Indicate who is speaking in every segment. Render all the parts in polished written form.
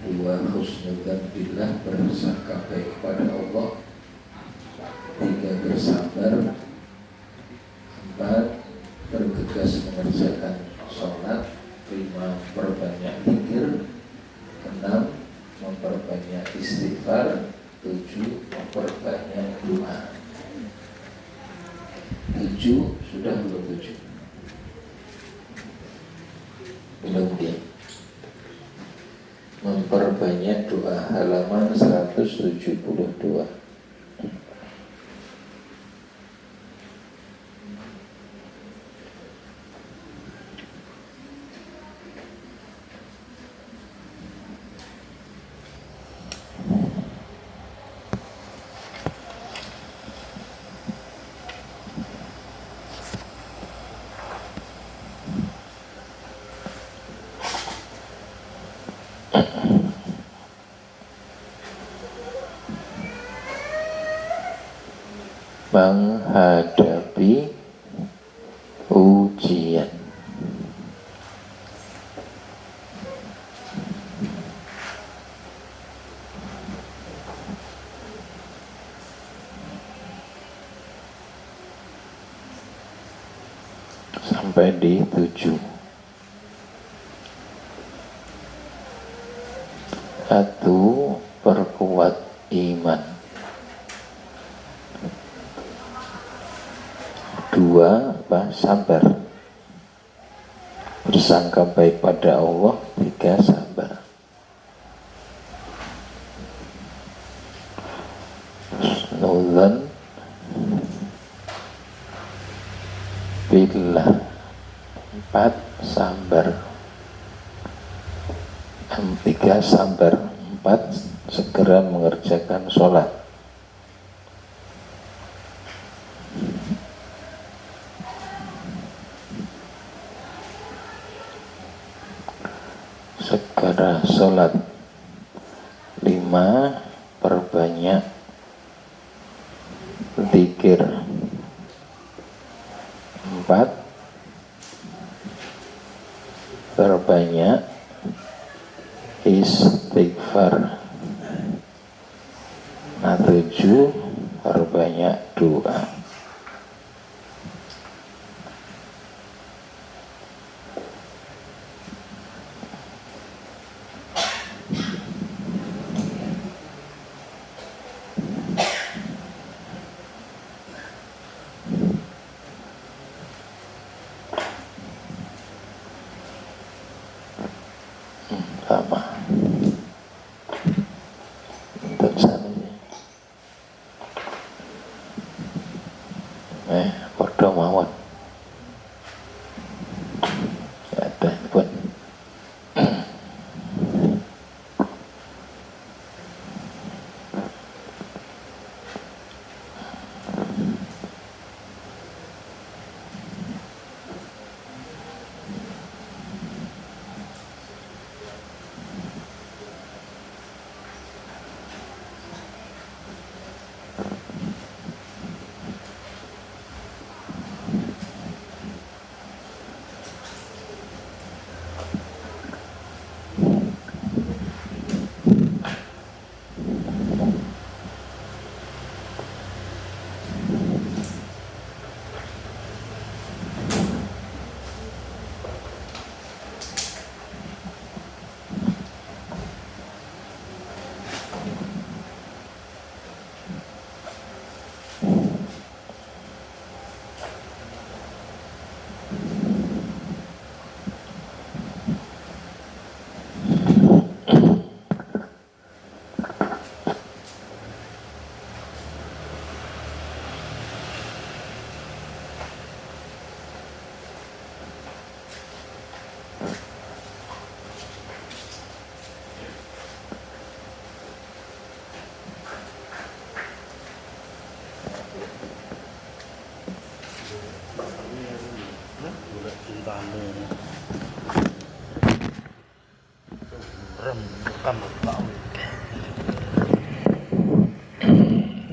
Speaker 1: dua, husnudzan billah, bersangka baik kepada Allah. Tiga, bersabar. Empat, bergegas mengerjakan sholat. Lima, perbanyak zikir. Enam, memperbanyak istighfar. Tujuh, memperbanyak doa. Tujuh, sudah belum tujuh? Belum dia. Memperbanyak doa, halaman 172. Menghadapi ujian. Sampai di 7. Satu, perkuat iman. Dua, sabar. Bersangka baik pada Allah. Tiga, sabar. Husnudzan billah. Empat, sabar. Tiga, sabar. Empat, segera mengerjakan sholat. Segera sholat. Lima, perbanyak zikir. Empat, perbanyak istighfar. Nah, 7, perbanyak doa. Sama untuk sana podo mawon ada pun.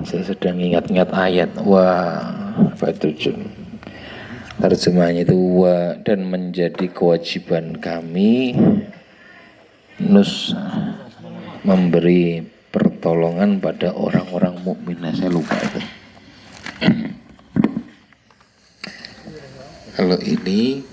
Speaker 1: Saya sedang ingat-ingat ayat. Wah, Fathul. Terjemahnya itu dan menjadi kewajiban kami memberi pertolongan pada orang-orang mukmin. Nah, saya lupa itu. Kalau ini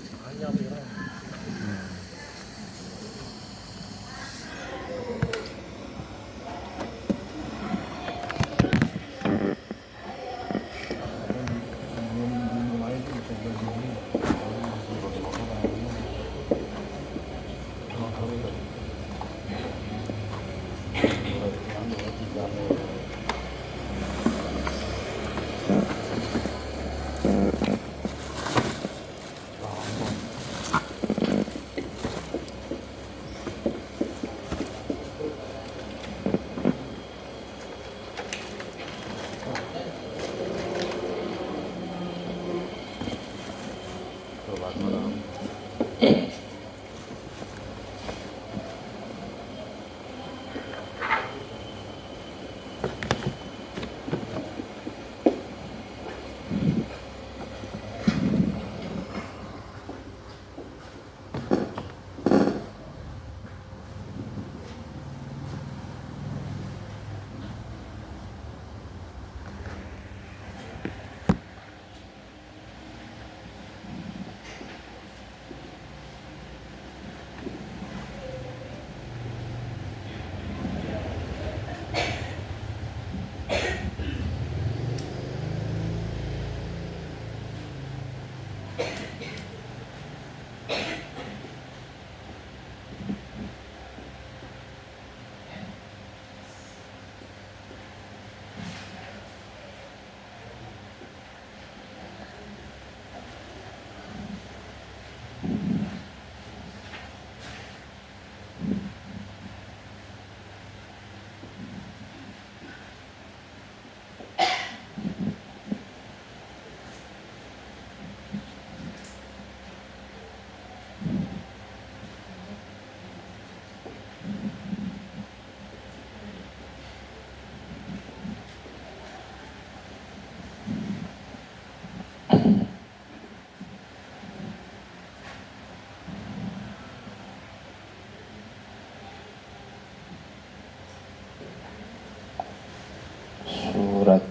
Speaker 1: surat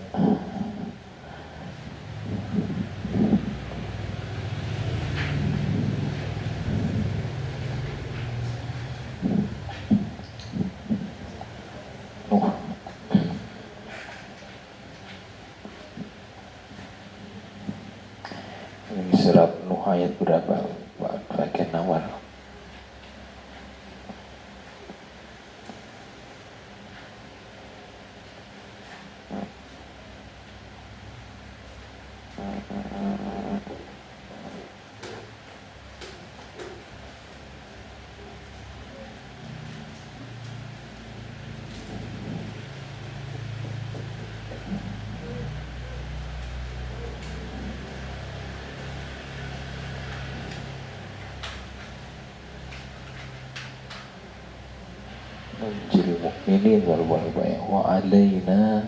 Speaker 1: Nuh. Ini surat Nuh ayat berapa? Bagian awal. Nunjil mu'minin wal mu'minat wa alaina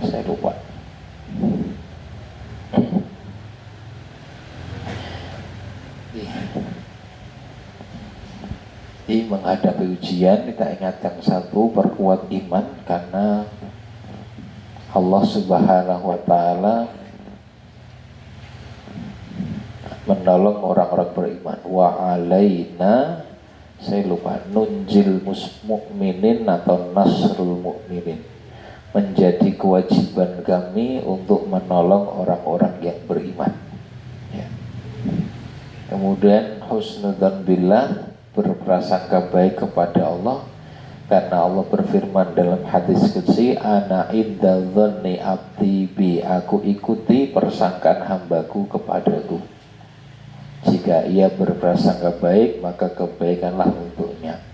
Speaker 1: saya lupa. Di menghadapi ujian kita ingatkan satu, perkuat iman karena Allah Subhanahu wa taala menolong orang-orang beriman. Wa alaina, saya lupa, nunjil mukminin atau nasrul mukminin, menjadi kewajiban kami untuk menolong orang-orang yang beriman ya. Kemudian husnudzan billah, berprasangka baik kepada Allah, karena Allah berfirman dalam hadis qudsi, ana inda dhanni abdi bi, aku ikuti persangkaan hambaku kepadaku. Jika ia berprasangka baik, maka kebaikanlah untuknya.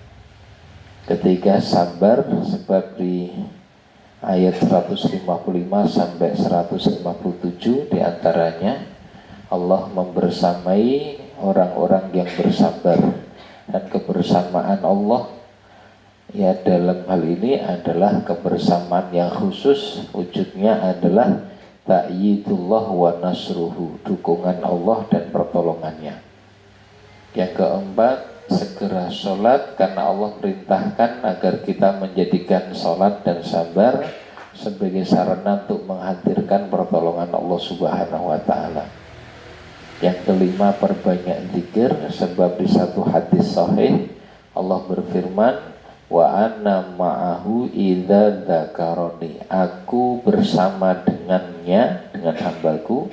Speaker 1: Ketiga, sabar, sebab di ayat 155 sampai 157 diantaranya Allah membersamai orang-orang yang bersabar, dan kebersamaan Allah ya dalam hal ini adalah kebersamaan yang khusus, wujudnya adalah ta'yidullah wa nasruhu, dukungan Allah dan pertolongannya. Yang keempat, segera sholat karena Allah perintahkan agar kita menjadikan sholat dan sabar sebagai sarana untuk menghadirkan pertolongan Allah Subhanahu wa Ta'ala. Yang kelima, perbanyak zikir, sebab di satu hadis sahih Allah berfirman, wa anna ma'ahu idza dzakaroni, aku bersama dengannya, dengan hambaku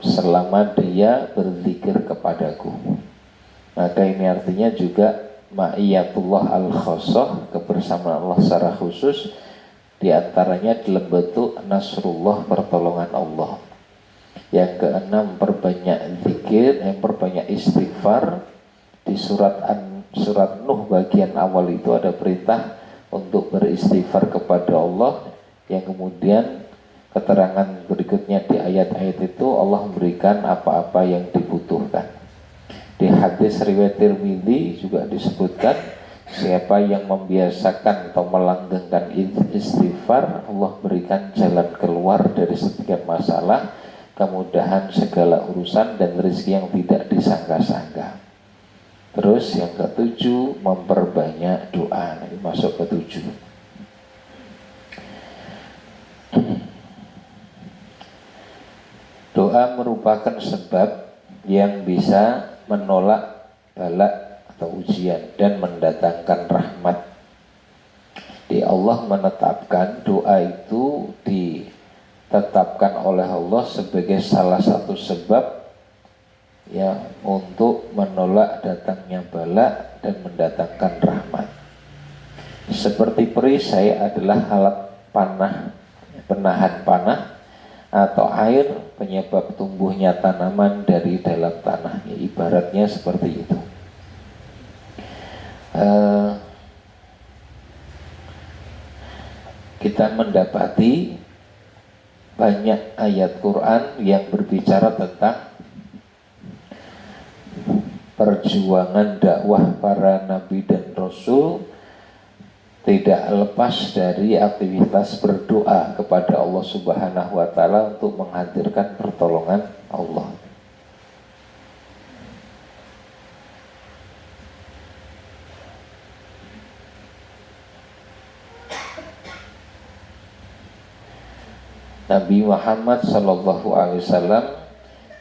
Speaker 1: selama dia berzikir kepadaku. Maka ini artinya juga ma'iyatullah al-khosoh, kebersamaan Allah secara khusus, diantaranya dalam bentuk nasrullah, pertolongan Allah. Yang keenam, perbanyak zikir, yang perbanyak istighfar. Di surat Nuh bagian awal itu ada perintah untuk beristighfar kepada Allah, yang kemudian keterangan berikutnya di ayat-ayat itu Allah memberikan apa-apa yang dibutuhkan. Di hadis riwayat Tirmidzi juga disebutkan, siapa yang membiasakan atau melanggengkan istighfar, Allah berikan jalan keluar dari setiap masalah, kemudahan segala urusan, dan rezeki yang tidak disangka-sangka. Terus yang ketujuh, memperbanyak doa. Ini masuk ketujuh. Doa merupakan sebab yang bisa menolak bala atau ujian dan mendatangkan rahmat. Allah menetapkan doa itu ditetapkan oleh Allah sebagai salah satu sebab ya untuk menolak datangnya bala dan mendatangkan rahmat. Seperti perisai adalah alat panah, penahan panah, atau air penyebab tumbuhnya tanaman dari dalam tanah. Ya, ibaratnya seperti itu. Kita mendapati banyak ayat Quran yang berbicara tentang perjuangan dakwah para nabi dan rasul, tidak lepas dari aktivitas berdoa kepada Allah Subhanahu wa Ta'ala untuk menghadirkan pertolongan Allah. Nabi Muhammad SAW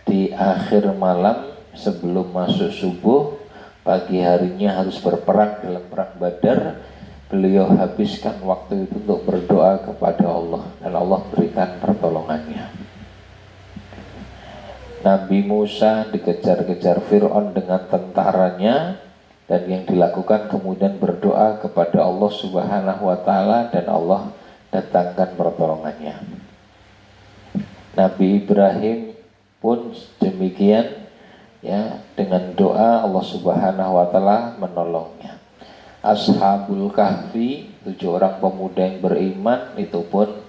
Speaker 1: di akhir malam sebelum masuk subuh, pagi harinya harus berperang dalam perang Badar. Beliau habiskan waktu itu untuk berdoa kepada Allah, dan Allah berikan pertolongannya. Nabi Musa dikejar-kejar Fir'aun dengan tentaranya, dan yang dilakukan kemudian berdoa kepada Allah Subhanahu wa Ta'ala, dan Allah datangkan pertolongannya. Nabi Ibrahim pun demikian, ya, dengan doa Allah Subhanahu wa Ta'ala menolongnya. Ashabul Kahfi, 7 orang pemuda yang beriman, itu pun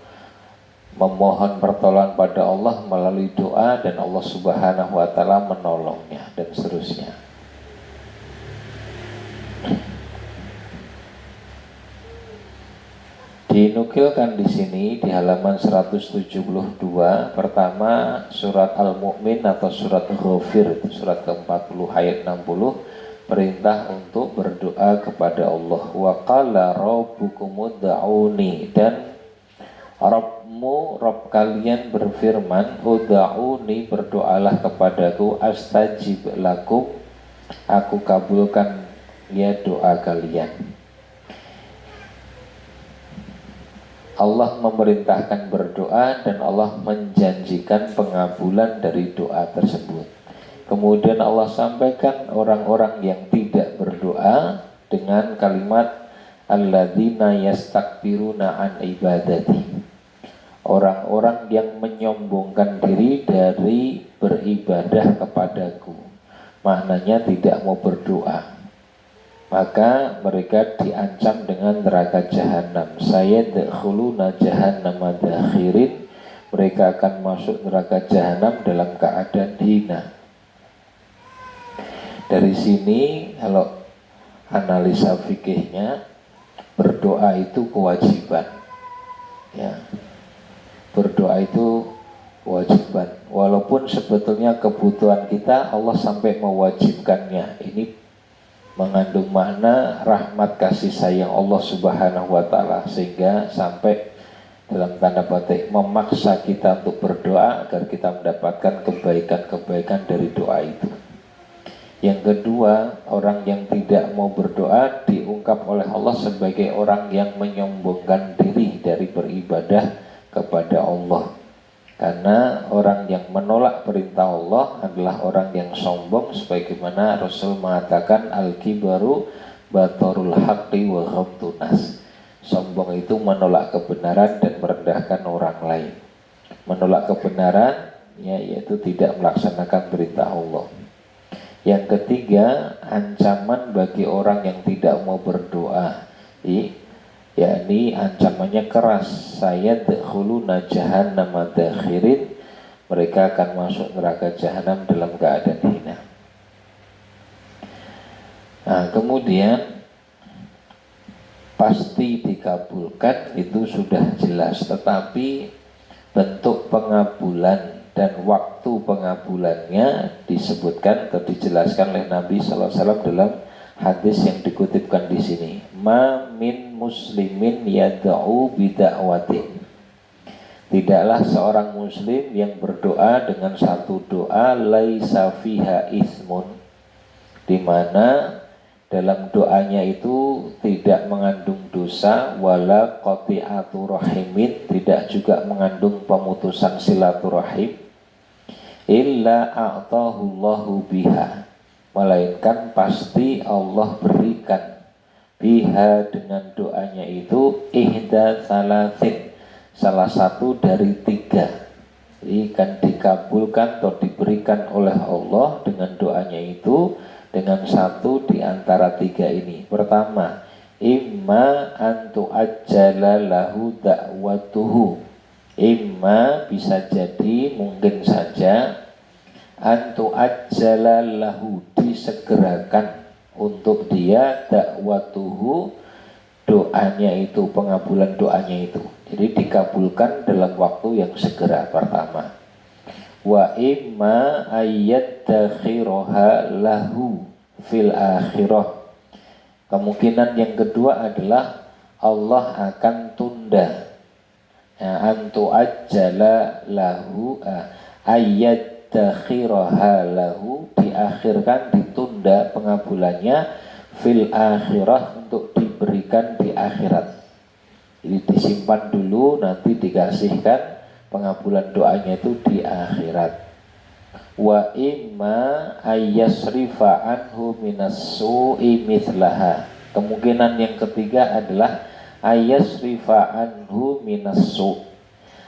Speaker 1: memohon pertolongan pada Allah melalui doa, dan Allah Subhanahu wa Ta'ala menolongnya, dan seterusnya. Dinukilkan di sini di halaman 172, pertama surat Al-Mu'min atau surat Ghafir, itu surat ke-40 ayat 60, perintah untuk berdoa kepada Allah. Wa qala rabbukum ud'uni, dan Rabbmu, Rabb kalian berfirman, ud'uni, berdoalah kepadaku, astajib lakum, aku kabulkan ya doa kalian. Allah memerintahkan berdoa, dan Allah menjanjikan pengabulan dari doa tersebut. Kemudian Allah sampaikan orang-orang yang tidak berdoa dengan kalimat alladzina yastakbiruna an ibadati, orang-orang yang menyombongkan diri dari beribadah kepadaku, maknanya tidak mau berdoa. Maka mereka diancam dengan neraka jahanam. Sayadkhuluna jahannama dakhirin, mereka akan masuk neraka jahanam dalam keadaan hina. Dari sini kalau analisa fikihnya, berdoa itu kewajiban. Ya, berdoa itu kewajiban, walaupun sebetulnya kebutuhan kita Allah sampai mewajibkannya. Ini mengandung makna rahmat kasih sayang Allah Subhanahu wa taala, sehingga sampai dalam tanda petik memaksa kita untuk berdoa agar kita mendapatkan kebaikan-kebaikan dari doa itu. Yang kedua, orang yang tidak mau berdoa diungkap oleh Allah sebagai orang yang menyombongkan diri dari beribadah kepada Allah. Karena orang yang menolak perintah Allah adalah orang yang sombong, sebagaimana Rasul mengatakan al-kibaru batorul haqqi wa ghamtun nas. Sombong itu menolak kebenaran dan merendahkan orang lain. Menolak kebenaran yaitu tidak melaksanakan perintah Allah. Yang ketiga, ancaman bagi orang yang tidak mau berdoa, yakni ancamannya keras. Sayadkhuluna jahannama dakhirin, mereka akan masuk neraka jahanam dalam keadaan hina. Nah, kemudian pasti dikabulkan itu sudah jelas, tetapi bentuk pengabulan dan waktu pengabulannya disebutkan atau dijelaskan oleh Nabi SAW dalam hadis yang dikutipkan di sini. Ma min muslimin yad'u bida'watin. Tidaklah seorang muslim yang berdoa dengan satu doa laisa fiha ismun, di mana dalam doanya itu tidak mengandung dosa, wala qati'atu rahimin, tidak juga mengandung pemutusan silaturahim, illa a'tahullahu biha, melainkan pasti Allah berikan biha dengan doanya itu ihda salasin, salah satu dari tiga. Jadi kan dikabulkan atau diberikan oleh Allah dengan doanya itu dengan satu di antara tiga ini. Pertama, imma antu ajjala lahu da'watuhu. Imma bisa jadi, mungkin saja, antu ajjala lahu, disegerakan untuk dia da'watuhu, doanya itu, pengabulan doanya itu. Jadi dikabulkan dalam waktu yang segera, pertama. Wa imma ayyaddakhiraha lahu fil akhirah. Kemungkinan yang kedua adalah Allah akan tunda, antu ajjala lahu, ayyaddakhiraha lahu, diakhirkan, ditunda pengabulannya, fil akhirah, untuk diberikan di akhirat. Jadi disimpan dulu, nanti dikasihkan pengabulan doanya itu di akhirat. Wa imma ayyasrifa anhu minas su'i mithlaha. Kemungkinan yang ketiga adalah ayyasrifa anhu minas su',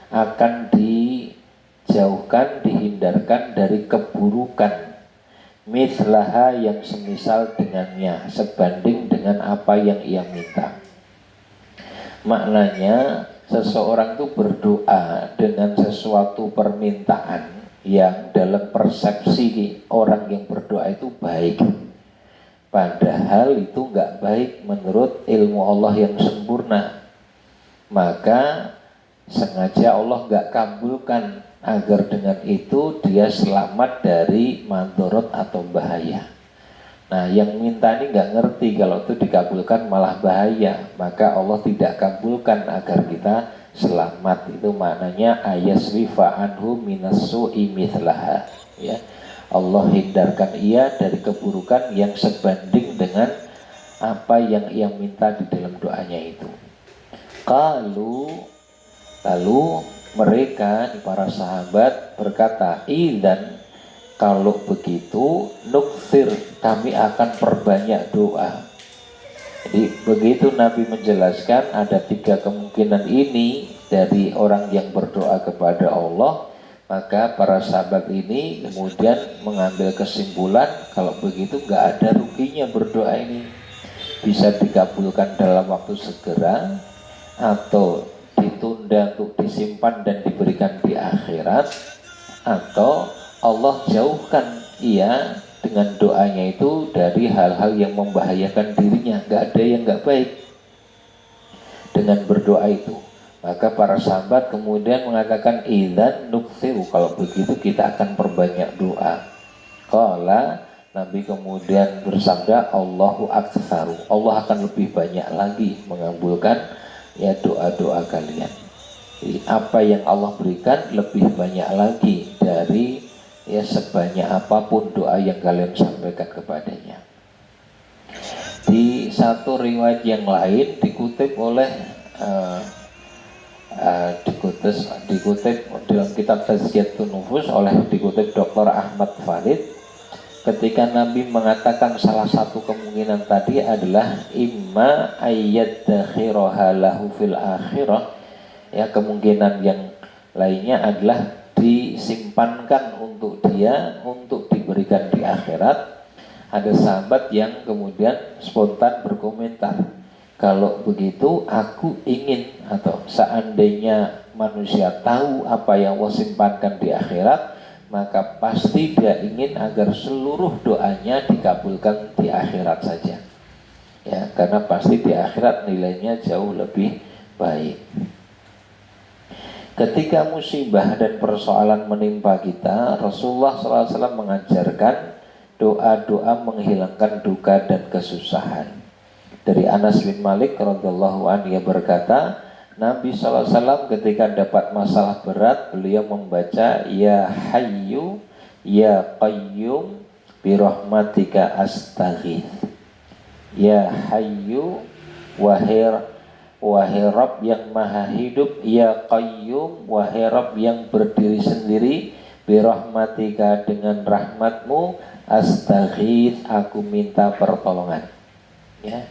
Speaker 1: akan dijauhkan, dihindarkan dari keburukan, mithlaha, yang semisal dengannya, sebanding dengan apa yang ia minta. Maknanya seseorang itu berdoa dengan sesuatu permintaan yang dalam persepsi orang yang berdoa itu baik, padahal itu enggak baik menurut ilmu Allah yang sempurna. Maka sengaja Allah enggak kabulkan agar dengan itu dia selamat dari mandorot atau bahaya. Nah, yang minta ini nggak ngerti kalau itu dikabulkan malah bahaya, maka Allah tidak kabulkan agar kita selamat. Itu maknanya ayasrifa anhu minas su'i mithlaha, ya. Allah hindarkan ia dari keburukan yang sebanding dengan apa yang ia minta di dalam doanya itu. Lalu mereka, para sahabat, berkata, idzan, kalau begitu nuksir, kami akan perbanyak doa. Jadi begitu Nabi menjelaskan ada tiga kemungkinan ini dari orang yang berdoa kepada Allah, maka para sahabat ini kemudian mengambil kesimpulan kalau begitu nggak ada ruginya berdoa ini. Bisa dikabulkan dalam waktu segera, atau ditunda untuk disimpan dan diberikan di akhirat, atau Allah jauhkan ia dengan doanya itu dari hal-hal yang membahayakan dirinya. Gak ada yang gak baik dengan berdoa itu. Maka para sahabat kemudian mengatakan idzan nukthiru, kalau begitu kita akan perbanyak doa. Qala, Nabi kemudian bersabda, Allahu aktsaru, Allah akan lebih banyak lagi mengabulkan ya doa-doa kalian. Jadi apa yang Allah berikan lebih banyak lagi dari ya sebanyak apapun doa yang kalian sampaikan kepadanya. Di satu riwayat yang lain dikutip oleh dikutip dalam kitab Tazkiyatun Nufus dikutip Dr. Ahmad Farid, ketika Nabi mengatakan salah satu kemungkinan tadi adalah imma ayyaddakhiraha lahu fil akhirah, ya kemungkinan yang lainnya adalah disimpankan untuk dia untuk diberikan di akhirat. Ada sahabat yang kemudian spontan berkomentar, kalau begitu aku ingin, atau seandainya manusia tahu apa yang Allah simpankan di akhirat, maka pasti dia ingin agar seluruh doanya dikabulkan di akhirat saja. Ya, karena pasti di akhirat nilainya jauh lebih baik. Ketika musibah dan persoalan menimpa kita, Rasulullah SAW mengajarkan doa-doa menghilangkan duka dan kesusahan. Dari Anas bin Malik radhiyallahu anhu, ia berkata, Nabi SAW ketika dapat masalah berat, beliau membaca Ya Hayyu Ya Qayyum birahmatika astaghith. Ya Hayyu, wahai Rabb yang maha hidup, Ya Qayyum, wahai Rabb yang berdiri sendiri, birahmatika dengan rahmatmu, astaghith, aku minta pertolongan. Ya,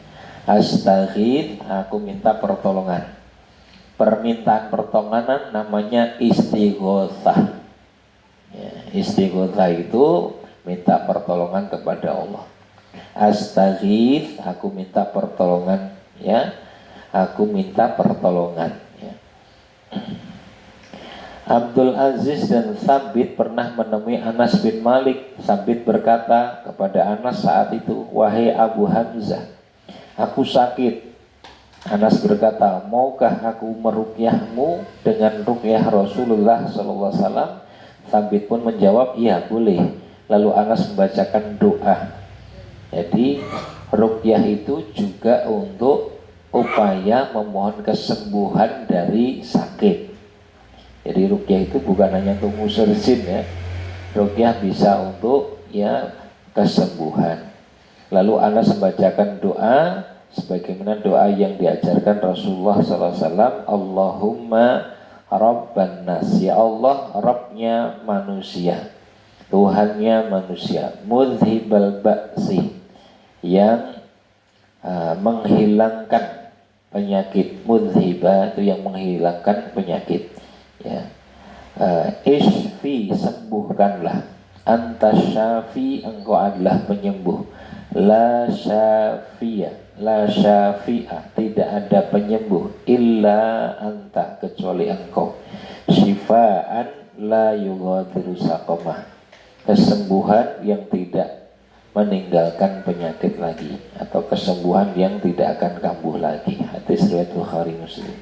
Speaker 1: astaghith, aku minta pertolongan. Permintaan pertolongan namanya istighotsah. Ya, istighotsah itu minta pertolongan kepada Allah. Astaghith, aku minta pertolongan, ya, aku minta pertolongan. Ya. Abdul Aziz dan Thabit pernah menemui Anas bin Malik. Thabit berkata kepada Anas saat itu, wahai Abu Hamzah, aku sakit. Anas berkata, maukah aku meruqyahmu dengan ruqyah Rasulullah SAW? Thabit pun menjawab, iya boleh. Lalu Anas membacakan doa. Jadi ruqyah itu juga untuk upaya memohon kesembuhan dari sakit. Jadi ruqyah itu bukan hanya untuk ngusir jin, ya. Ruqyah bisa untuk ya kesembuhan. Lalu Anas membacakan doa sebagaimana doa yang diajarkan Rasulullah SAW. Allahumma Rabban nas, ya Allah Rabbnya manusia, Tuhannya manusia, mudhibal ba'si, yang menghilangkan penyakit. Mudhiba itu yang menghilangkan penyakit, ya. Ishfi, sembuhkanlah. Anta syafi, engkau adalah penyembuh. La syafiya, la syafi'a, tidak ada penyembuh illa anta, kecuali engkau. Syifaan la yughadiru saqamah, kesembuhan yang tidak meninggalkan penyakit lagi, atau kesembuhan yang tidak akan kambuh lagi. Hadis riwayat Bukhari Muslim.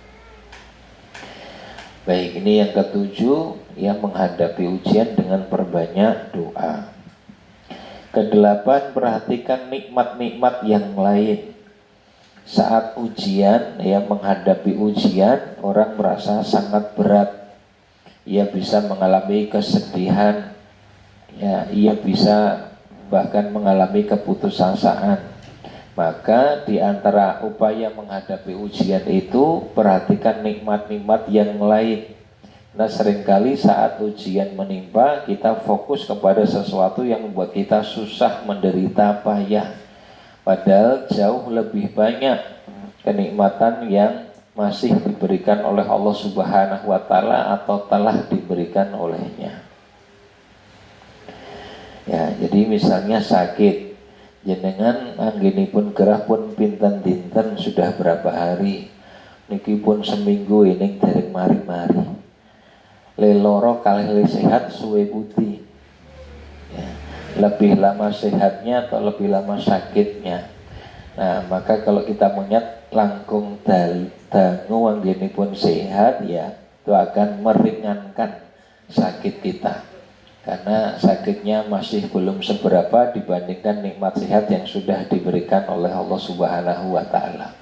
Speaker 1: Baik, ini yang ketujuh, yang menghadapi ujian dengan perbanyak doa. Kedelapan, perhatikan nikmat-nikmat yang lain. Saat ujian, ya menghadapi ujian, orang merasa sangat berat. Ia bisa mengalami kesedihan, ya, ia bisa bahkan mengalami keputusasaan. Maka di antara upaya menghadapi ujian itu, perhatikan nikmat-nikmat yang lain. Nah, seringkali saat ujian menimpa, kita fokus kepada sesuatu yang membuat kita susah, menderita, payah. Padahal jauh lebih banyak kenikmatan yang masih diberikan oleh Allah Subhanahu wa Ta'ala atau telah diberikan olehnya. Ya, jadi misalnya sakit, jenengan anggenipun gerah pun pinten-dinten sudah berapa hari, niki pun seminggu ini dereng mari-mari. Leloro kalih sehat suwe putih, ya. Lebih lama sehatnya atau lebih lama sakitnya? Nah, maka kalau kita mengingat langkung dangu ini pun sehat, ya itu akan meringankan sakit kita, karena sakitnya masih belum seberapa dibandingkan nikmat sehat yang sudah diberikan oleh Allah Subhanahu wa Ta'ala.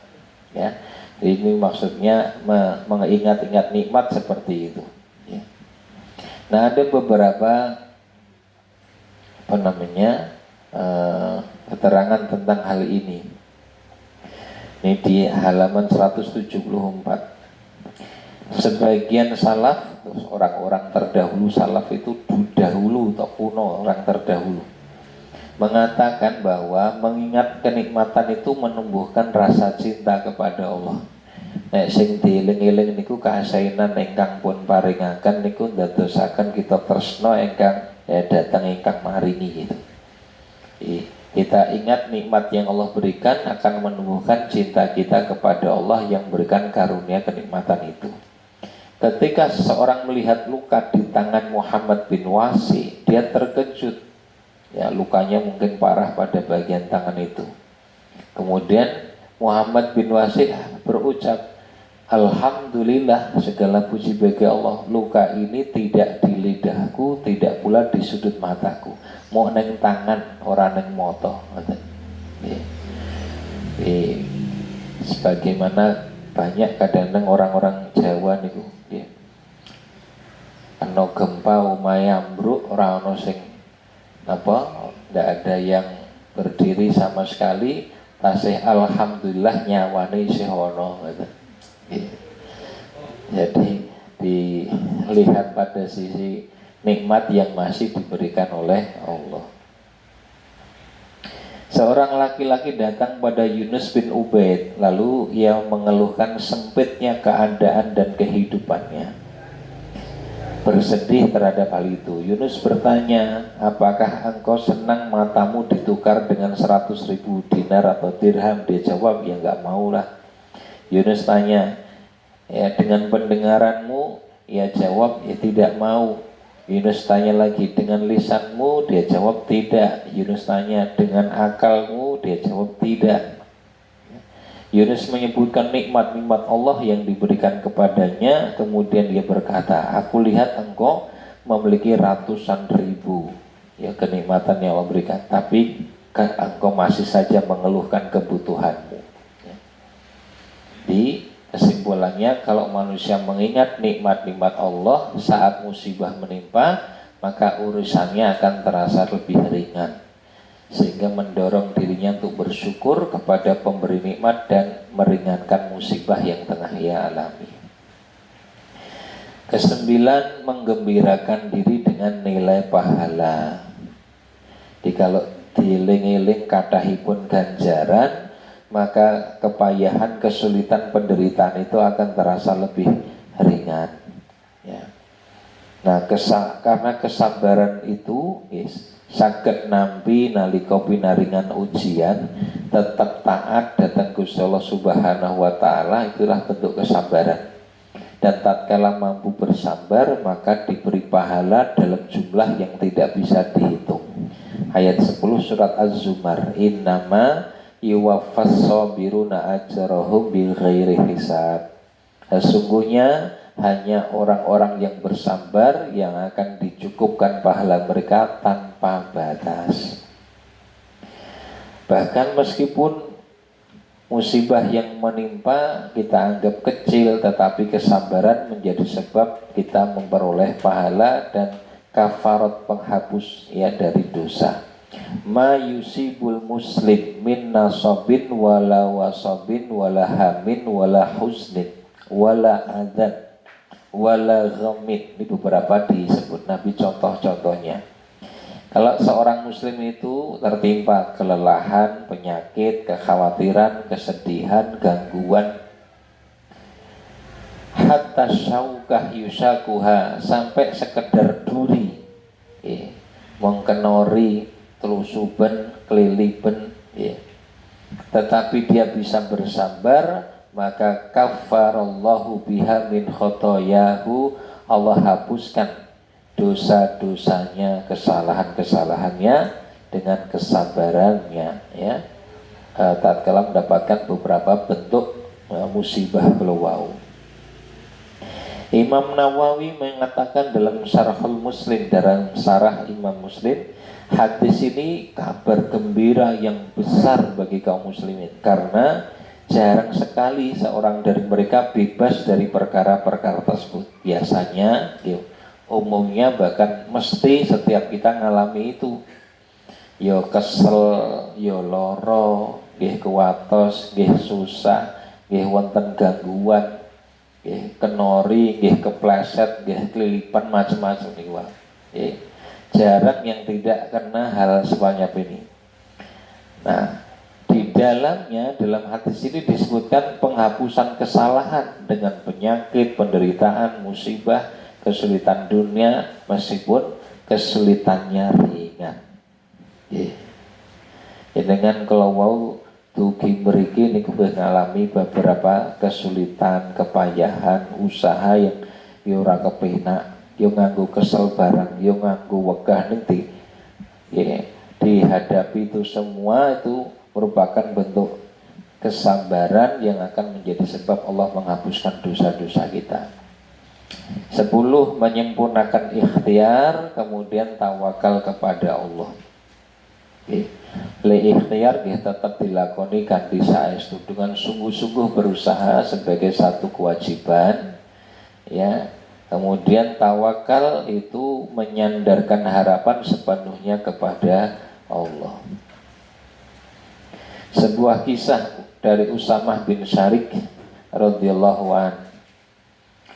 Speaker 1: Ya, ini maksudnya mengingat-ingat nikmat seperti itu. Ya. Nah, ada beberapa keterangan tentang hal ini. Ini di halaman 174. Sebagian salaf, orang-orang terdahulu, salaf itu dahulu atau kuno, orang terdahulu, mengatakan bahwa mengingat kenikmatan itu menumbuhkan rasa cinta kepada Allah. Nek sing dieling-eling niku kasainan ingkang pun paringaken niku ndadosaken kita tresna ingkang datang ingkang maringi gitu. Kita ingat nikmat yang Allah berikan akan menumbuhkan cinta kita kepada Allah yang berikan karunia kenikmatan itu. Ketika seseorang melihat luka di tangan Muhammad bin Wasi, dia terkejut. Ya, lukanya mungkin parah pada bagian tangan itu. Kemudian Muhammad bin Wasi berucap, Alhamdulillah, segala puji bagi Allah, luka ini tidak di lidahku, tidak pula di sudut mataku, mau neng tangan, orang neng moto. Sebagaimana banyak kadang-kadang orang-orang Jawa niku, ano gempa umay ambruk, orang ono sing tidak ada yang berdiri sama sekali, tasih alhamdulillah nyawane isih ono. Jadi dilihat pada sisi nikmat yang masih diberikan oleh Allah. Seorang laki-laki datang pada Yunus bin Ubaid, lalu ia mengeluhkan sempitnya keadaan dan kehidupannya, bersedih terhadap hal itu. Yunus bertanya, apakah engkau senang matamu ditukar dengan 100.000 dinar atau dirham? Dia jawab, ya enggak maulah. Yunus tanya, ya dengan pendengaranmu? Ia jawab, ya tidak mau. Yunus tanya lagi, dengan lisanmu? Dia jawab tidak. Yunus tanya, dengan akalmu? Dia jawab tidak. Yunus menyebutkan nikmat-nikmat Allah yang diberikan kepadanya. Kemudian dia berkata, aku lihat engkau memiliki ratusan ribu kenikmatan yang Allah berikan, tapi engkau masih saja mengeluhkan kebutuhanmu. Di kesimpulannya, kalau manusia mengingat nikmat-nikmat Allah saat musibah menimpa, maka urusannya akan terasa lebih ringan, sehingga mendorong dirinya untuk bersyukur kepada pemberi nikmat dan meringankan musibah yang tengah ia alami. Kesembilan, menggembirakan diri dengan nilai pahala. Jadi kalau dieling-eling kathahipun ganjaran, maka kepayahan, kesulitan, penderitaan itu akan terasa lebih ringan. Ya. Nah, karena kesabaran itu saged nampi nalika pinaringan ujian, tetap taat datang Gusti Allah Subhanahu wa Ta'ala, itulah bentuk kesabaran. Dan tatkala mampu bersabar, maka diberi pahala dalam jumlah yang tidak bisa dihitung. Ayat 10 surat Az-Zumar, innama yuwaffas sabiruna ajrahum bighairi hisab. Sesungguhnya hanya orang-orang yang bersabar yang akan dicukupkan pahala mereka tanpa batas. Bahkan meskipun musibah yang menimpa kita anggap kecil, tetapi kesabaran menjadi sebab kita memperoleh pahala dan kafarat penghapus dari dosa. Ma yusibul muslim min nasabin wala wasabin wala hamin wala huznin wala adzan wala ghamin. Ini beberapa disebut Nabi contoh-contohnya. Kalau seorang muslim itu tertimpa kelelahan, penyakit, kekhawatiran, kesedihan, gangguan, hatta syaukah yusakuha, sampai sekedar duri mengkenori, telusuben, keliliben, tetapi dia bisa bersabar, maka kafarallahu biha min khotoyahu, Allah hapuskan dosa-dosanya, kesalahan-kesalahannya dengan kesabarannya. tatkala mendapatkan beberapa bentuk musibah beliau. Imam Nawawi mengatakan dalam Syarahul Muslim, dalam Syarah Imam Muslim, hadis ini kabar gembira yang besar bagi kaum muslimin karena jarang sekali seorang dari mereka bebas dari perkara-perkara tersebut. Biasanya, umumnya bahkan mesti setiap kita ngalami itu, yo kesel, yo loro, nggih kuwatos, nggih susah, nggih wonten gangguan, nggih kenori, nggih kepleset, nggih kelilipan, macam-macam niku wae. Jarang yang tidak kena hal sebanyak ini. Nah, di dalamnya, dalam hadis ini disebutkan penghapusan kesalahan dengan penyakit, penderitaan, musibah, kesulitan dunia, meskipun kesulitannya ringan. Ya, dengan kalau mau dugi mriki niku ngalami beberapa kesulitan, kepayahan, usaha yang yo ora kepenak, yo nganggo kesel barang, yo nganggo wegah ning ya, dihadapi itu semua itu merupakan bentuk kesabaran yang akan menjadi sebab Allah menghapuskan dosa-dosa kita. 10. Menyempurnakan ikhtiar, kemudian tawakal kepada Allah. Le ikhtiar dia tetap dilakoni kanthi saestu dengan sungguh-sungguh berusaha sebagai satu kewajiban, ya. Kemudian tawakal itu menyandarkan harapan sepenuhnya kepada Allah. Sebuah kisah dari Usamah bin Syarik radhiyallahu an.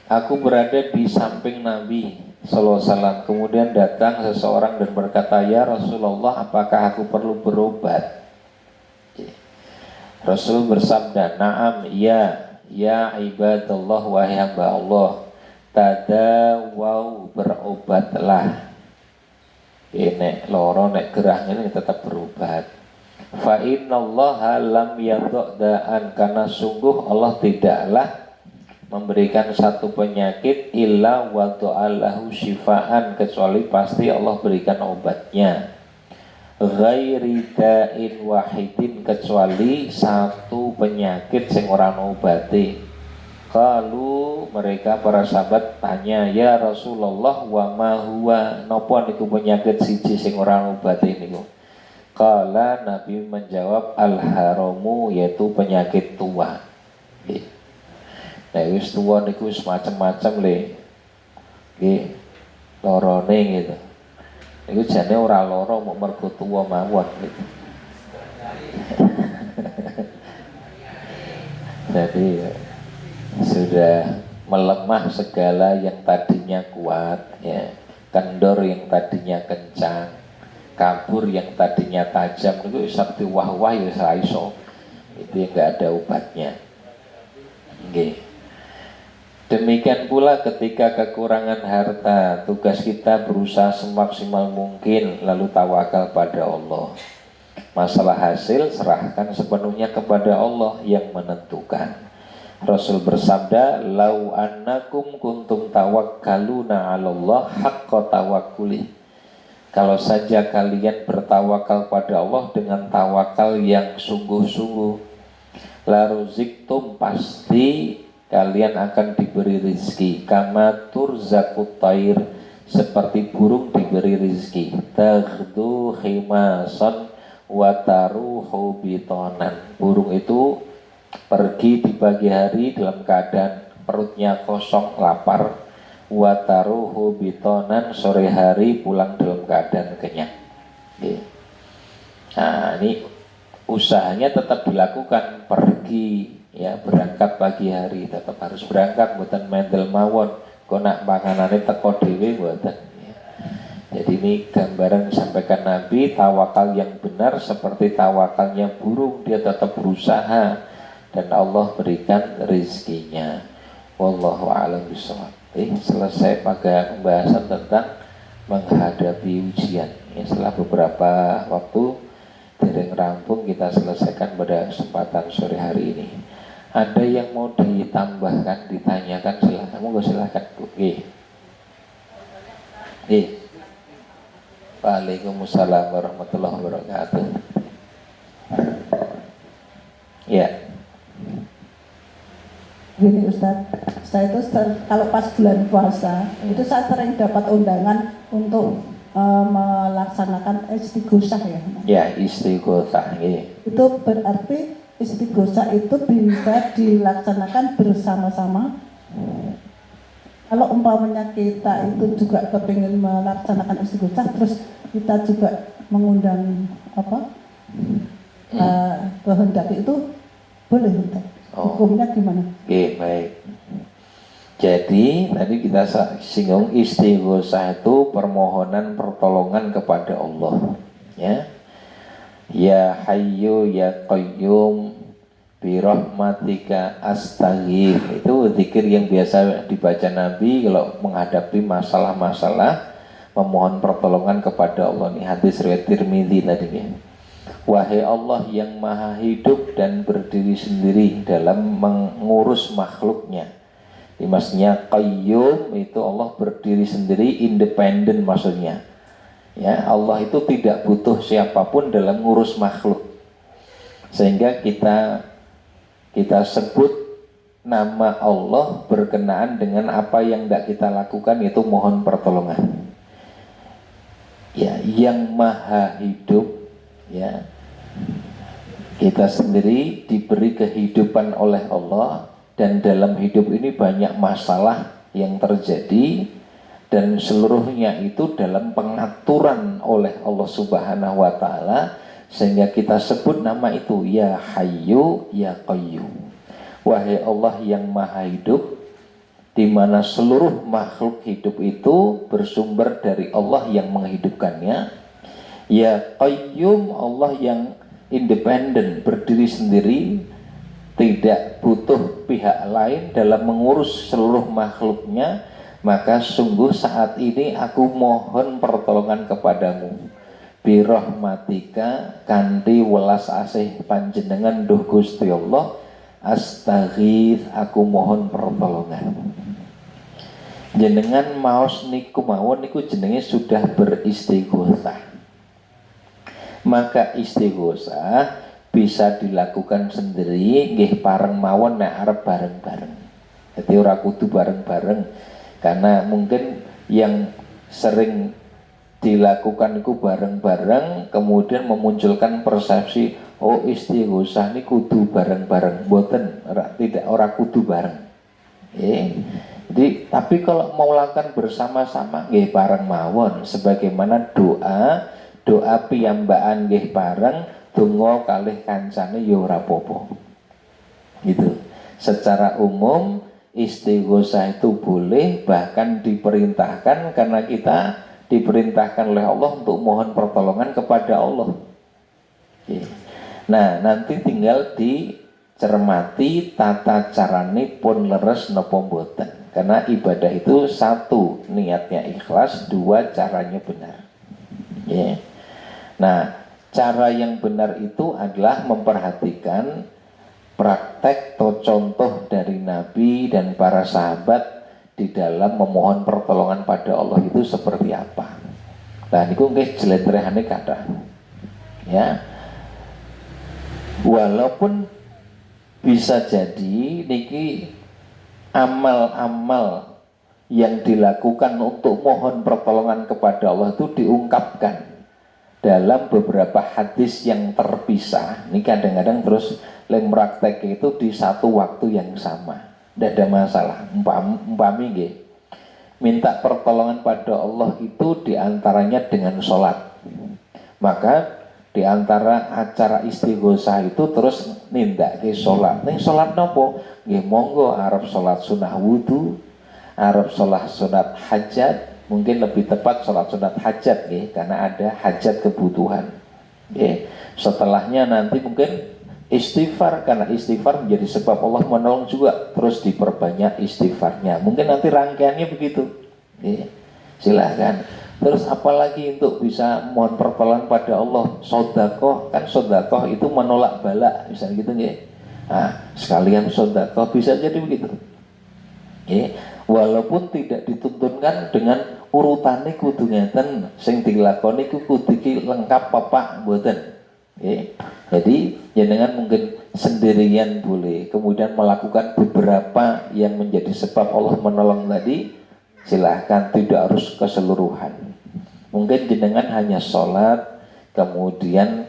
Speaker 1: Aku berada di samping Nabi sallallahu alaihi wasallam. Kemudian datang seseorang dan berkata, "Ya Rasulullah, apakah aku perlu berobat?" Rasul bersabda, "Na'am, ya ibadallah, wahai hamba Allah, tadawau, berobatlah. Nek loro, nek gerah ini tetap berobat. Fa innallaha lam yadha'an, karena sungguh Allah tidaklah memberikan satu penyakit illa wada'allahu syifaan, kecuali pasti Allah berikan obatnya. Ghairi da'in wahidin, kecuali satu penyakit sing ora obati." Kalau mereka para sahabat tanya, "Ya Rasulullah, wa ma huwa, napa niku penyakit siji sing ora obati niku?" Kala Nabi menjawab, al-haramu, yaitu penyakit tua. Nah, wis tua niku wis macam-macam le. Nggih, lorone gitu. Niku jane ora loro mok mergo tua mawon gitu. Jadi sudah melemah segala yang tadinya kuat, ya. Kendor yang tadinya kencang, kabur yang tadinya tajam, itu seperti wah-wah ya iso. Itu yang enggak ada obatnya. Nggih. Demikian pula ketika kekurangan harta, tugas kita berusaha semaksimal mungkin lalu tawakal pada Allah. Masalah hasil serahkan sepenuhnya kepada Allah yang menentukan. Rasul bersabda, "Lau annakum kuntum tawakkaluna 'alallah haqqa tawakkuli." Kalau saja kalian bertawakal pada Allah dengan tawakal yang sungguh-sungguh, la ruziktum, pasti kalian akan diberi rizki. Kama turzaqut thair, seperti burung diberi rizki. Taghdu khimasan wa taruhu bitonan. Burung itu pergi di pagi hari dalam keadaan perutnya kosong, lapar. Wa taruhu bitonan, sore hari pulang dalam keadaan kenyang. Nah, ini usahanya tetap dilakukan, pergi, ya, berangkat pagi hari tetap harus berangkat, mboten mendel mawon kok nak panganane teko dhewe mboten, ya. Jadi ini gambaran disampaikan Nabi, tawakal yang benar seperti tawakalnya burung, dia tetap berusaha dan Allah berikan rizkinya. Wallahu a'lam bishawab. Selesai pada pembahasan tentang menghadapi ujian, ya. Setelah beberapa waktu dereng rampung, kita selesaikan pada kesempatan sore hari ini. Ada yang mau ditambahkan, ditanyakan, silakan. Monggo silakan, Bu. Waalaikumsalam warahmatullahi wabarakatuh.
Speaker 2: Gini Ustadz, saya itu kalau pas bulan puasa itu saya sering dapat undangan untuk melaksanakan istighosah ya.
Speaker 1: Ya, istighosah.
Speaker 2: Itu berarti istighosah itu bisa dilaksanakan bersama-sama. Kalau umpamanya kita itu juga kepingin melaksanakan istighosah, terus kita juga mengundang kehendaki itu boleh Ustadz. Hukumnya gimana?
Speaker 1: Oke, baik. Jadi tadi kita singgung istighosah itu permohonan pertolongan kepada Allah, ya. Ya Hayyu ya Qayyum bi rahmatika astaghith. Itu zikir yang biasa dibaca Nabi kalau menghadapi masalah-masalah, memohon pertolongan kepada Allah. Ini hadis riwayat Tirmidzi tadinya. Wahai Allah yang maha hidup dan berdiri sendiri dalam mengurus makhluknya. Maksudnya Qayyum itu Allah berdiri sendiri, independen maksudnya. Ya, Allah itu tidak butuh siapapun dalam ngurus makhluk. Sehingga kita sebut nama Allah berkenaan dengan apa yang tidak kita lakukan, yaitu mohon pertolongan. Ya, yang maha hidup, ya. Kita sendiri diberi kehidupan oleh Allah, dan dalam hidup ini banyak masalah yang terjadi, dan seluruhnya itu dalam pengaturan oleh Allah Subhanahu wa Ta'ala, sehingga kita sebut nama itu ya Hayyu ya Qayyum. Wahai Allah yang maha hidup, di mana seluruh makhluk hidup itu bersumber dari Allah yang menghidupkannya. Ya Qayyum, Allah yang independen, berdiri sendiri, tidak butuh pihak lain dalam mengurus seluruh makhluknya. Maka sungguh saat ini aku mohon pertolongan kepadamu birahmatika kanthi welas asih panjenengan duh Gusti Allah, astaghith, aku mohon pertolongan. Jenengan maos niku mawon niku jenenge sudah beristighosah. Maka istighosah bisa dilakukan sendiri nggih bareng mawon nek arep bareng-bareng. Jadi ora kudu bareng-bareng, karena mungkin yang sering dilakukan itu bareng-bareng kemudian memunculkan persepsi oh istighosah ini kudu bareng-bareng. Mboten, ora kudu bareng. Jadi tapi kalau mau lakukan bersama-sama nggih bareng mawon, sebagaimana doa piyambakan nggih bareng, donga kalih kancane ya ora apa-apa. Gitu. Secara umum istighosah itu boleh, bahkan diperintahkan, karena kita diperintahkan oleh Allah untuk mohon pertolongan kepada Allah. Oke. Nah, nanti tinggal dicermati tata carane pun leres napa mboten. Karena ibadah itu satu, niatnya ikhlas, dua, caranya benar. Ya. Nah, cara yang benar itu adalah memperhatikan praktek atau contoh dari Nabi dan para sahabat di dalam memohon pertolongan pada Allah itu seperti apa. Nah, niku nggih jlentrehane kathah. Ya. Walaupun bisa jadi niki amal-amal yang dilakukan untuk mohon pertolongan kepada Allah itu diungkapkan dalam beberapa hadis yang terpisah. Ini kadang-kadang terus lem praktek itu di satu waktu yang sama, tidak ada masalah. Umpami nggih, minta pertolongan pada Allah itu diantaranya dengan sholat. Maka diantara acara istighosah itu terus nindakake sholat. Ning sholat nopo? Nggih monggo arep sholat sunah wudu, arep sholat sunat hajat. Mungkin lebih tepat sholat sunat hajat ya, karena ada hajat kebutuhan ya. Setelahnya nanti mungkin istighfar, karena istighfar menjadi sebab Allah menolong juga, terus diperbanyak istighfarnya. Mungkin nanti rangkaiannya begitu ya. Silahkan. Terus apalagi untuk bisa mohon pertolongan pada Allah, sodakoh, kan sodakoh itu menolak bala misalnya gitu ya. Nah, sekalian sodakoh bisa jadi begitu ya. Walaupun tidak dituntunkan dengan urutane kudu ngeten, sing dilakoni kudu iki lengkap apa mboten. Nggih. Jadi jenengan mungkin sendirian boleh, kemudian melakukan beberapa yang menjadi sebab Allah menolong tadi, silahkan, tidak harus keseluruhan. Mungkin jenengan hanya sholat, kemudian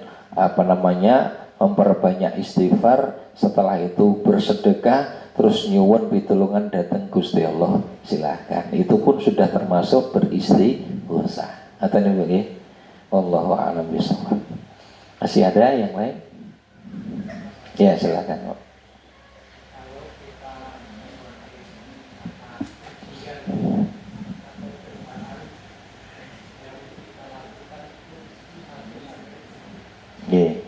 Speaker 1: memperbanyak istighfar, setelah itu bersedekah, terus nyuwun pitulungan datang Gusti Allah, silahkan. Itu pun sudah termasuk beristighosa. Atau nih bagi, wallahu a'lam bishawab. Masih ada yang lain? Ya silahkan. Yeah.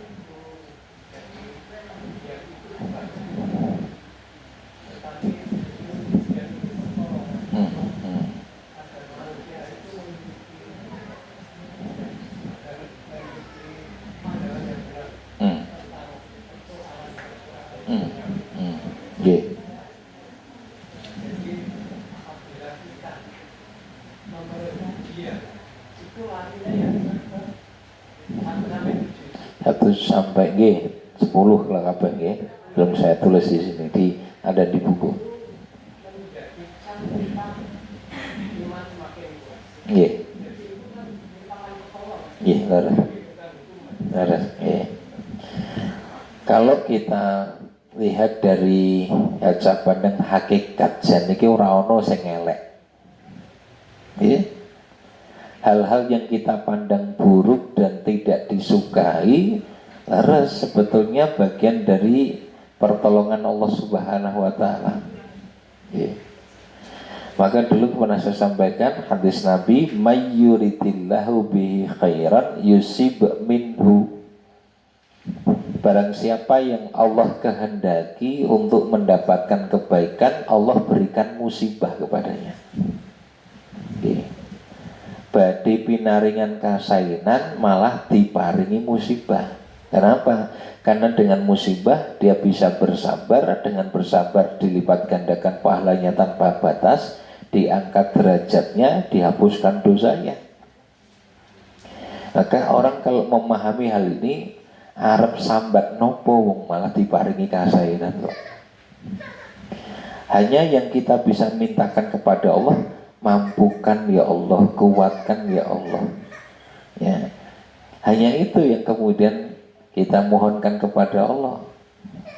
Speaker 1: Yeah. Satu sampai G 10 lah kabeh G. Belum saya tulis di sini, ada di buku. G. G, laras. Kalau kita lihat dari kaca pandang hakikat, jan iki ora ono sing elek. Hal-hal yang kita pandang buruk dan tidak disukai, laras sebetulnya bagian dari pertolongan Allah Subhanahu wa taala. Maka dulu pernah saya sampaikan hadis Nabi, mayyuritillahu bihi khairan yusib minhu. Barang siapa yang Allah kehendaki untuk mendapatkan kebaikan, Allah berikan musibah kepadanya. Badai pinaringan kasainan malah diparingi musibah. Kenapa? Karena dengan musibah dia bisa bersabar, dengan bersabar dilipat gandakan pahalanya tanpa batas, diangkat derajatnya, dihapuskan dosanya. Maka orang kalau memahami hal ini, arep sambat nopo wong malah diparingi kasainan kok. Hanya yang kita bisa mintakan kepada Allah, mampukan ya Allah, kuatkan ya Allah. Ya. Hanya itu yang kemudian kita mohonkan kepada Allah.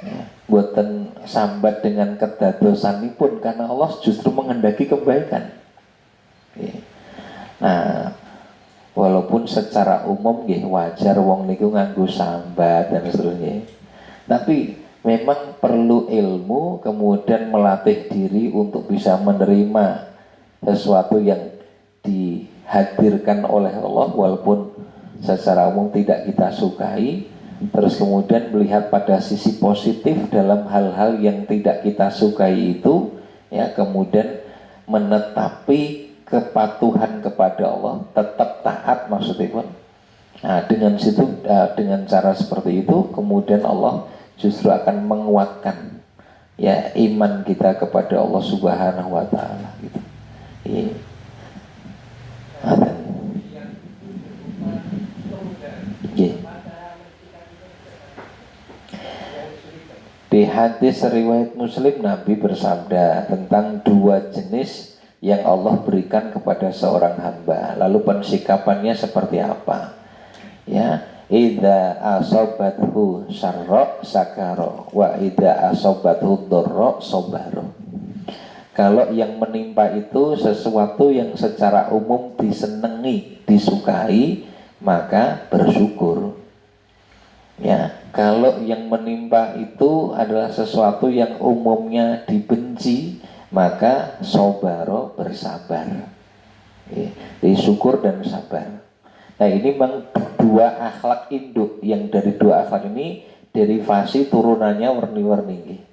Speaker 1: Ya. Buatan sambat dengan kedadosan pun karena Allah justru menghendaki kebaikan. Ya. Nah, walaupun secara umum ya wajar wong niku nganggo sambat dan seterusnya. Tapi memang perlu ilmu kemudian melatih diri untuk bisa menerima sesuatu yang dihadirkan oleh Allah walaupun secara umum tidak kita sukai, terus kemudian melihat pada sisi positif dalam hal-hal yang tidak kita sukai itu, ya, kemudian menetapi kepatuhan kepada Allah, tetap taat maksudnya pun. Nah, dengan cara seperti itu kemudian Allah justru akan menguatkan ya iman kita kepada Allah Subhanahu wa taala gitu. Iya. Di hadis riwayat Muslim, Nabi bersabda tentang dua jenis yang Allah berikan kepada seorang hamba. Lalu pensikapannya seperti apa? Ya, idza asobathu syarra sakara wa idza asobathu dharra sabara. Kalau yang menimpa itu sesuatu yang secara umum disenangi, disukai, maka bersyukur. Ya, kalau yang menimpa itu adalah sesuatu yang umumnya dibenci, maka sobaro, bersabar. Ya, syukur dan sabar. Nah, ini memang dua akhlak induk, yang dari dua akhlak ini derivasi turunannya warni-warni.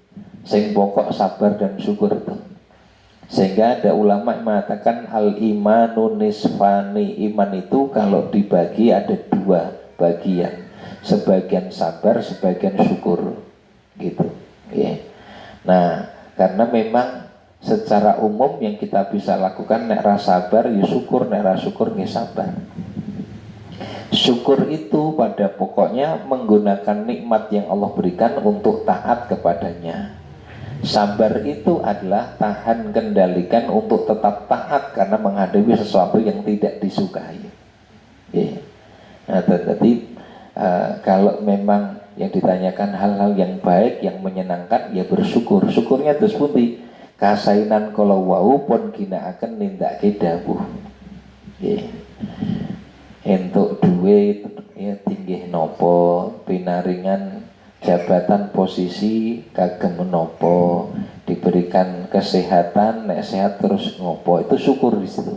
Speaker 1: Sing pokok sabar dan syukur itu. Sehingga ada ulama yang mengatakan al-imanu nisfani, iman itu kalau dibagi ada dua bagian, sebagian sabar, sebagian syukur, gitu. Ya. Nah, karena memang secara umum yang kita bisa lakukan nek ra sabar ya syukur, nek ra syukur ya sabar. Syukur itu pada pokoknya menggunakan nikmat yang Allah berikan untuk taat kepadanya. Sabar itu adalah tahan kendalikan untuk tetap taat karena menghadapi sesuatu yang tidak disukai. Ya. Nah, tetapi kalau memang yang ditanyakan hal-hal yang baik, yang menyenangkan, ya bersyukur. Syukurnya terus pundi kasainan kalau wau pun kina akan nindake dawuh. Entuk duit ya tinggi nopo, pinaringan jabatan posisi kagem nopo, diberikan kesehatan, nek sehat terus ngopo, itu syukur di situ.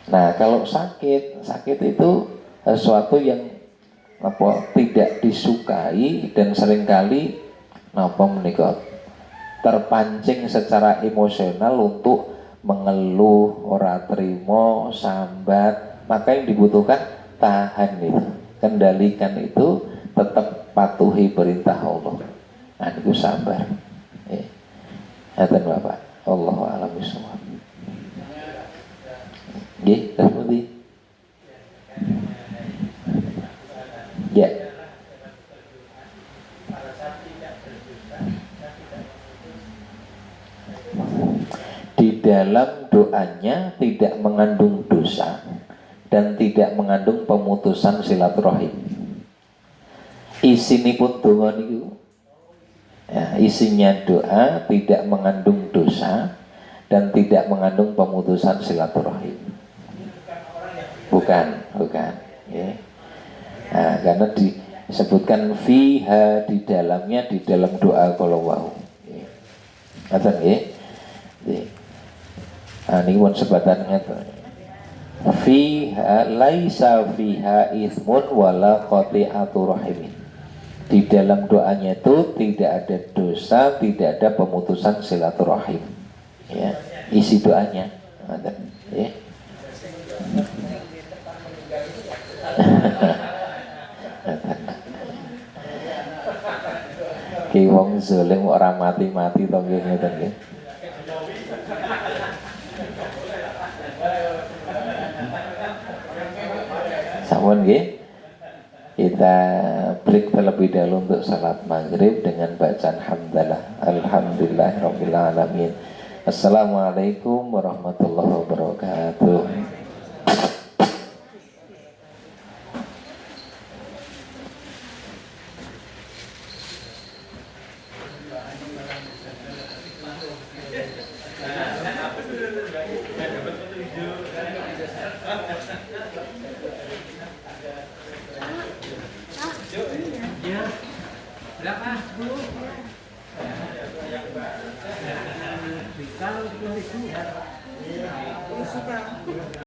Speaker 1: Nah kalau sakit itu sesuatu yang apa tidak disukai dan seringkali napa menika terpancing secara emosional untuk mengeluh, ora terima, sambat. Maka yang dibutuhkan tahan itu, kendalikan itu, tetap patuhi perintah Allah. Nah itu sabar. Haten Bapak, Allahu a'lam bishawab. Nggih, terpundi. Ya. Di dalam doanya tidak mengandung dosa dan tidak mengandung pemutusan silaturahim. Isinipun donga niku ya, isinya doa tidak mengandung dosa dan tidak mengandung pemutusan silaturahim. Bukan ya. Nah, karena disebutkan fiha di dalamnya, di dalam doa kalau wau. Ngaten nggih. Nah, ini pun sebatan ngeten. Fiha laisa fiha ithmun wala qati'atu rahimin. Di dalam doanya itu tidak ada dosa, tidak ada pemutusan silaturahim. Ya, isi doanya. Ya. Ki wong zalim ora mati-mati to nggih ngeten nggih. Sampun nggih. Kita break terlebih dahulu untuk salat maghrib dengan bacaan hamdalah. Alhamdulillahirabbil alamin. Assalamualaikum warahmatullahi wabarakatuh.
Speaker 3: Berapa? 10? Kalau 10.000 ya.